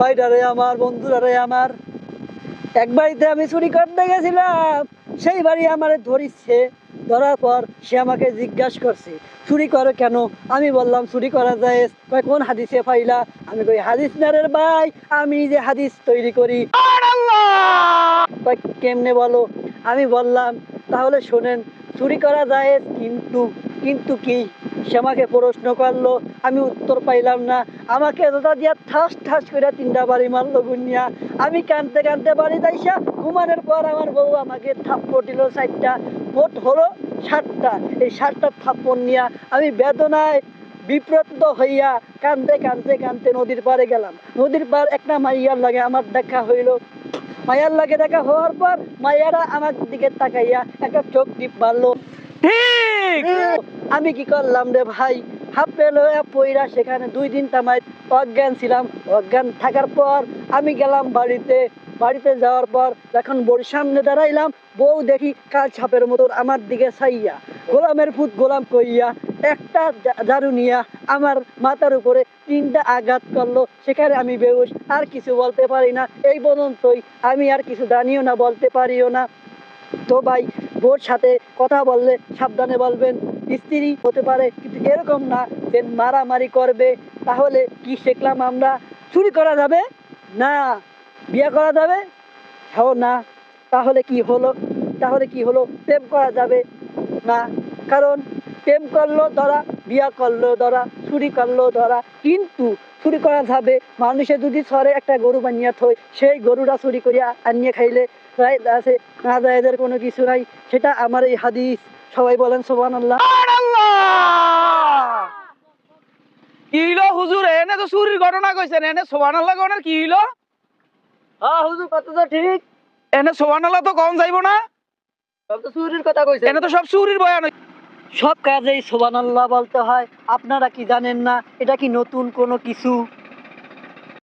ভাইটারে আমার, বন্ধুরারে আমার, এক বাড়িতে আমি চুরি করতে গেছিলাম, সেই বাড়ি আমারে ধরিচ্ছে। ধরার পর সে আমাকে জিজ্ঞাসা করছে চুরি করে কেন। আমি বললাম চুরি করা যায়। কয় কোন হাদিসে পাইলা? আমি কই হাদিস না রে ভাই, আমি যে হাদিস তৈরি করি। কয় কেমনে বলো? আমি বললাম তাহলে শোনেন, চুরি করা যায় কিন্তু কিন্তু কি? সে আমাকে প্রশ্ন করলো, আমি উত্তর পাইলাম না। আমাকে জোতা দিয়া ঠাস ঠাস করে 3টা বাড়ি মারলো গুনিয়া। আমি কাঁদতে কাঁদতে বাড়ি যাইসা ঘুমানোর পর আমার বউ আমাকে থাপ্পড় দিল 4টা, মোট হলো 7টা। এই 7টা থাপ্পড় নিয়া আমি বেদনায় বিপ্রত হইয়া কাঁদতে কাঁদতে কাঁদতে নদীর পাড়ে গেলাম। নদীর পার একটা মাইয়ার লাগে আমার দেখা হইলো। মায়ার লাগে দেখা হওয়ার পর মায়ারা আমার দিকে তাকাইয়া একটা চোখ টিপ মারলো। ঠিক আমি কি করলাম রে ভাই, হাফ প্যান্ট হয়ে পইরা সেখানে 2 দিন তামাই অজ্ঞান ছিলাম। অজ্ঞান থাকার পর আমি গেলাম বাড়িতে। বাড়িতে যাওয়ার পর যখন বউর সামনে দাঁড়াইলাম, বউ দেখি কাল ছাপের মতো আমার দিকে চাইয়া গোলামের ফুট গোলাম কইয়া একটা ঝাড়ু নিয়া আমার মাথার উপরে 3টা আঘাত করলো। সেখানে আমি বেহুশ, আর কিছু বলতে পারি না। এই পর্যন্তই, আমি আর কিছু জানিও না, বলতে পারিও না। তো ভাই, বোর সাথে কথা বললে সাবধানে বলবেন। স্ত্রী হতে পারে কিন্তু এরকম না যে মারামারি করবে। তাহলে কি শিখলাম আমরা? চুরি করা যাবে না, বিয়ে করা যাবে হ্যাঁ না। তাহলে কি হলো? তাহলে কি হলো? প্রেম করা যাবে না, কারণ প্রেম করলো ধরা, বিয়া করলো ধরা, চুরি করলো ধরা। কিন্তু চুরি করা যাবে। মানুষে যদি সরে একটা গরু বানিয়ে থয়, সেই গরুটা চুরি করিয়া আনিয়ে খাইলে আছে না যায়, এদের কোনো কিছু নাই। সেটা আমার এই হাদিস। সবাই বলেন সুবহানাল্লাহ। কি হইলো হুজুর? এনে তো চুরির ঘটনা কইছেন, এনে সুবহানাল্লাহ কোনের কি হইলো? হ্যাঁ হুজুর, কথা তো ঠিক। এনে সুবহানাল্লাহ তো কম যাইবো না। সব তো চুরির কথা কইছেন। এনে তো সব চুরির বয়ান। সব কাজেই সুবহানাল্লাহ বলতে হয়। আপনারা কি জানেন না? এটা কি নতুন কোনো কিছু?